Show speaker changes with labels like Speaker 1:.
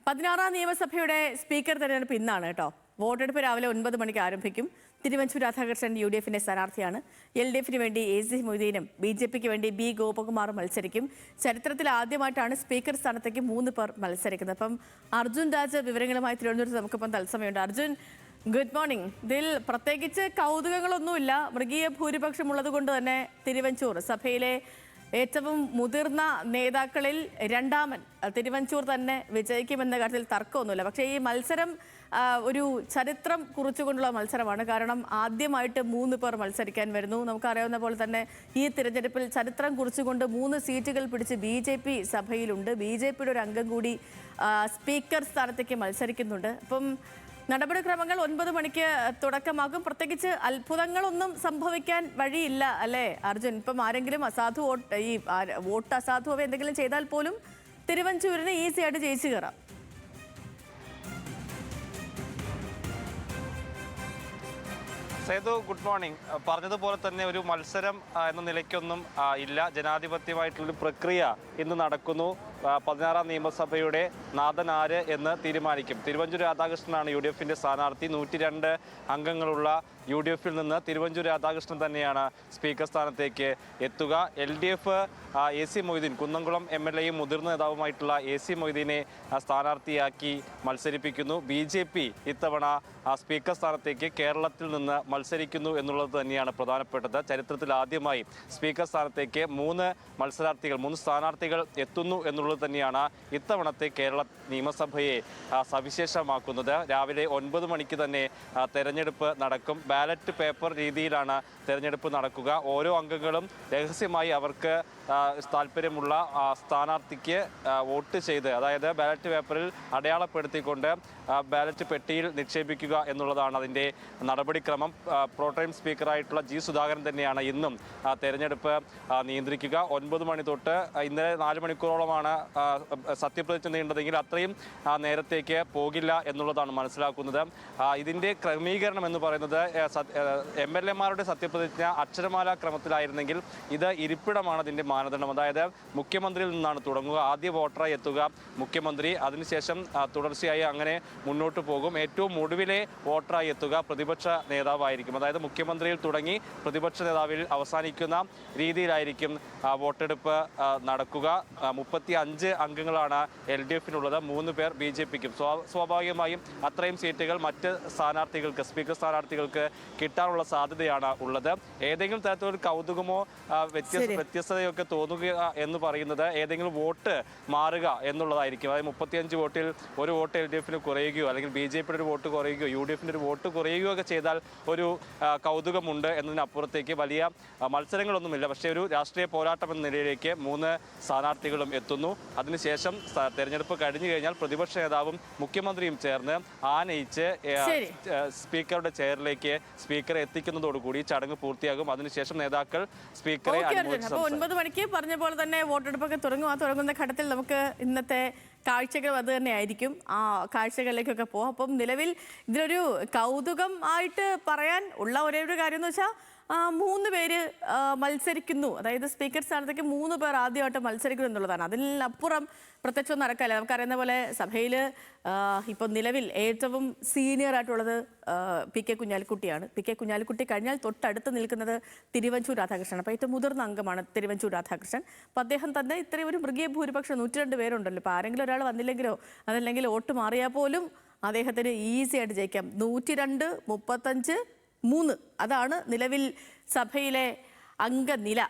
Speaker 1: 16ാം നിയമസഭയുടെ സ്പീക്കർ തെരഞ്ഞെടുപ്പ് ഇന്നാണ് കേട്ടോ. വോട്ടെടുപ്പ് രാവിലെ 9 മണിക്ക് ആരംഭിക്കും. തിരുവഞ്ചൂർ രാധാകൃഷ്ണൻ UDF-ന്റെ സ്ഥാനാർത്ഥിയാണ്. LDF-ന് വേണ്ടി AC മൊയ്തീനും BJP-ക്ക് വേണ്ടി B ഗോപകുമാറും മത്സരിക്കും. ചരിത്രത്തിൽ ആദ്യമായിട്ടാണ് സ്പീക്കർ സ്ഥാനത്തേക്ക് 3 പേർ മത്സരിക്കുന്നത്. അപ്പം അർജുൻ രാജ് വിവരങ്ങളുമായി തിരുവനന്തപുരത്ത് നമുക്കിപ്പം തത്സമയമുണ്ട്. Arjun, good morning. ഇതിൽ പ്രത്യേകിച്ച് കൗതുകങ്ങളൊന്നുമില്ല. മൃഗീയ ഭൂരിപക്ഷം ഉള്ളത് കൊണ്ട് തന്നെ തിരുവഞ്ചൂർ സഭയിലെ ഏറ്റവും മുതിർന്ന നേതാക്കളിൽ രണ്ടാമൻ തിരുവഞ്ചൂർ തന്നെ വിജയിക്കുമെന്ന കാര്യത്തിൽ തർക്കമൊന്നുമില്ല. പക്ഷേ ഈ മത്സരം ഒരു ചരിത്രം കുറിച്ചുകൊണ്ടുള്ള മത്സരമാണ്. കാരണം ആദ്യമായിട്ട് 3 പേർ മത്സരിക്കാൻ വരുന്നു. നമുക്കറിയാവുന്ന പോലെ തന്നെ ഈ തിരഞ്ഞെടുപ്പിൽ ചരിത്രം കുറിച്ചുകൊണ്ട് 3 സീറ്റുകൾ പിടിച്ച് BJP സഭയിലുണ്ട്. BJP-യുടെ ഒരു അംഗം കൂടി സ്പീക്കർ സ്ഥാനത്തേക്ക് മത്സരിക്കുന്നുണ്ട്. അപ്പം നടപടിക്രമങ്ങൾ 9 മണിക്ക് തുടക്കമാകും. പ്രത്യേകിച്ച് അത്ഭുതങ്ങളൊന്നും സംഭവിക്കാൻ വഴിയില്ല അല്ലേ അർജുൻ? ഇപ്പം ആരെങ്കിലും വോട്ട് അസാധുവോ എന്തെങ്കിലും ചെയ്താൽ പോലും തിരുവഞ്ചൂരിന് ഈസി ആയിട്ട് ജയിച്ചു കയറാം.
Speaker 2: Sethu, good morning. പറഞ്ഞതുപോലെ തന്നെ ഒരു മത്സരം എന്ന നിലയ്ക്കൊന്നും ഇല്ല. ജനാധിപത്യമായിട്ടുള്ളൊരു പ്രക്രിയ ഇന്ന് നടക്കുന്നു. 16ാം നിയമസഭയുടെ നാഥൻ ആര് എന്ന് തീരുമാനിക്കും. തിരുവഞ്ചൂർ രാധാകൃഷ്ണനാണ് UDF-ന്റെ സ്ഥാനാർത്ഥി. 102 അംഗങ്ങളുള്ള UDF-ൽ നിന്ന് തിരുവഞ്ചൂർ രാധാകൃഷ്ണൻ തന്നെയാണ് സ്പീക്കർ സ്ഥാനത്തേക്ക് എത്തുക. LDF AC മൊയ്തീൻ, കുന്നംകുളം MLA-യും മുതിർന്ന നേതാവുമായിട്ടുള്ള AC മൊയ്തീനെ സ്ഥാനാർത്ഥിയാക്കി മത്സരിപ്പിക്കുന്നു. BJP ഇത്തവണ സ്പീക്കർ സ്ഥാനത്തേക്ക് കേരളത്തിൽ നിന്ന് മത്സരിക്കുന്നു എന്നുള്ളത് തന്നെയാണ് പ്രധാനപ്പെട്ടത്. ചരിത്രത്തിൽ ആദ്യമായി സ്പീക്കർ സ്ഥാനത്തേക്ക് 3 സ്ഥാനാർത്ഥികൾ എത്തുന്നു എന്നുള്ളത് തന്നെയാണ് ഇത്തവണത്തെ കേരള നിയമസഭയെ സവിശേഷമാക്കുന്നത്. രാവിലെ 9 മണിക്ക് തന്നെ തെരഞ്ഞെടുപ്പ് നടക്കും. ബാലറ്റ് പേപ്പർ രീതിയിലാണ് തെരഞ്ഞെടുപ്പ് നടക്കുക. ഓരോ അംഗങ്ങളും രഹസ്യമായി അവർക്ക് താല്പര്യമുള്ള സ്ഥാനാർത്ഥിക്ക് വോട്ട് ചെയ്ത്, അതായത് ബാലറ്റ് പേപ്പറിൽ അടയാളപ്പെടുത്തിക്കൊണ്ട് ബാലറ്റ് പെട്ടിയിൽ നിക്ഷേപിക്കുക എന്നുള്ളതാണ് അതിൻ്റെ നടപടിക്രമം. പ്രോടൈം സ്പീക്കറായിട്ടുള്ള G സുധാകരൻ തന്നെയാണ് ഇന്നും തെരഞ്ഞെടുപ്പ് നിയന്ത്രിക്കുക. 9 മണി തൊട്ട് ഇന്നലെ 4 മണിക്കൂറോളമാണ് സത്യപ്രതിജ്ഞ നീണ്ടതെങ്കിൽ അത്രയും നേരത്തേക്ക് പോകില്ല എന്നുള്ളതാണ് മനസ്സിലാക്കുന്നത്. ഇതിൻ്റെ ക്രമീകരണം എന്ന് പറയുന്നത് MLA-മാരുടെ സത്യപ്രതിജ്ഞ അക്ഷരമാല ക്രമത്തിലായിരുന്നെങ്കിൽ ഇത് ഇരിപ്പിടമാണ് അതിൻ്റെ മാനദണ്ഡം. അതായത് മുഖ്യമന്ത്രിയിൽ നിന്നാണ് തുടങ്ങുക. ആദ്യ വോട്ടറായി എത്തുക മുഖ്യമന്ത്രി, അതിനുശേഷം തുടർച്ചയായി അങ്ങനെ മുന്നോട്ട് പോകും. ഏറ്റവും ഒടുവിലെ വോട്ടറായി എത്തുക പ്രതിപക്ഷ നേതാവായിരിക്കും. അതായത് മുഖ്യമന്ത്രിയിൽ തുടങ്ങി പ്രതിപക്ഷ നേതാവിൽ അവസാനിക്കുന്ന രീതിയിലായിരിക്കും വോട്ടെടുപ്പ് നടക്കുക. 35 അംഗങ്ങളാണ് LDF-നുള്ളത്, 3 പേർ BJP-ക്കും. സ്വാഭാവികമായും അത്രയും സീറ്റുകൾ മറ്റ് സ്ഥാനാർത്ഥികൾക്ക്, സ്പീക്കർ സ്ഥാനാർത്ഥികൾക്ക് കിട്ടാനുള്ള സാധ്യതയാണ് ഉള്ളത്. ഏതെങ്കിലും തരത്തിലൊരു കൗതുകമോ വ്യത്യസ്തതയൊക്കെ തോന്നുക എന്ന് പറയുന്നത് ഏതെങ്കിലും വോട്ട് മാറുക എന്നുള്ളതായിരിക്കും. അതായത് 35 വോട്ടിൽ ഒരു വോട്ട് LDF-ന് കുറയുകയോ അല്ലെങ്കിൽ BJP-യുടെ ഒരു വോട്ട് കുറയുകയോ UDF-ന്റെ ഒരു വോട്ട് കുറയുകയോ ഒക്കെ ചെയ്താൽ ഒരു കൗതുകമുണ്ട് എന്നതിനപ്പുറത്തേക്ക് വലിയ മത്സരങ്ങളൊന്നുമില്ല. പക്ഷേ ഒരു രാഷ്ട്രീയ പോരാട്ടം എന്ന നിലയിലേക്ക് 3 സ്ഥാനാർത്ഥികളും എത്തുന്നു. അതിനുശേഷം തെരഞ്ഞെടുപ്പ് കഴിഞ്ഞു കഴിഞ്ഞാൽ പ്രതിപക്ഷ നേതാവും മുഖ്യമന്ത്രിയും ചേർന്ന് ആനയിച്ച് സ്പീക്കറുടെ ചെയറിലേക്ക് സ്പീക്കറെ എത്തിക്കുന്നതോടുകൂടി ചടങ്ങ് പൂർത്തിയാകും. അതിനുശേഷം നേതാക്കൾ സ്പീക്കറെ
Speaker 1: 9 മണിക്ക് പറഞ്ഞ പോലെ തന്നെ വോട്ടെടുപ്പൊക്കെ തുടങ്ങും. ആ തുടങ്ങുന്ന ഘട്ടത്തിൽ നമുക്ക് ഇന്നത്തെ കാഴ്ചകൾ അത് തന്നെ ആയിരിക്കും. ആ കാഴ്ചകളിലേക്കൊക്കെ പോകാം. അപ്പം നിലവിൽ ഇതിലൊരു കൗതുകം ആയിട്ട് പറയാൻ ഉള്ള ഒരേ ഒരു കാര്യം എന്ന് വെച്ചാൽ 3 പേര് മത്സരിക്കുന്നു. അതായത് സ്പീക്കർ സ്ഥാനത്തേക്ക് 3 പേർ ആദ്യമായിട്ട് മത്സരിക്കുന്നു എന്നുള്ളതാണ്. അതിനപ്പുറം പ്രത്യക്ഷമൊന്നും നടക്കില്ല. നമുക്കറിയുന്ന പോലെ സഭയിൽ ഇപ്പം നിലവിൽ ഏറ്റവും സീനിയർ ആയിട്ടുള്ളത് PK കുഞ്ഞാലിക്കുട്ടിയാണ്. PK കുഞ്ഞാലിക്കുട്ടി കഴിഞ്ഞാൽ തൊട്ടടുത്ത് നിൽക്കുന്നത് തിരുവഞ്ചൂർ രാധാകൃഷ്ണൻ. അപ്പോൾ ഏറ്റവും മുതിർന്ന അംഗമാണ് തിരുവഞ്ചൂർ രാധാകൃഷ്ണൻ. അപ്പോൾ അദ്ദേഹം തന്നെ ഇത്രയും ഒരു മൃഗീയ ഭൂരിപക്ഷം 102 പേരുണ്ടല്ലോ. ഇപ്പോൾ ആരെങ്കിലും ഒരാൾ വന്നില്ലെങ്കിലോ അതല്ലെങ്കിൽ വോട്ട് മാറിയാൽ പോലും അദ്ദേഹത്തിന് ഈസി ആയിട്ട് ജയിക്കാം. 102, 35, 3 അതാണ് നിലവിൽ സഭയിലെ അംഗനില.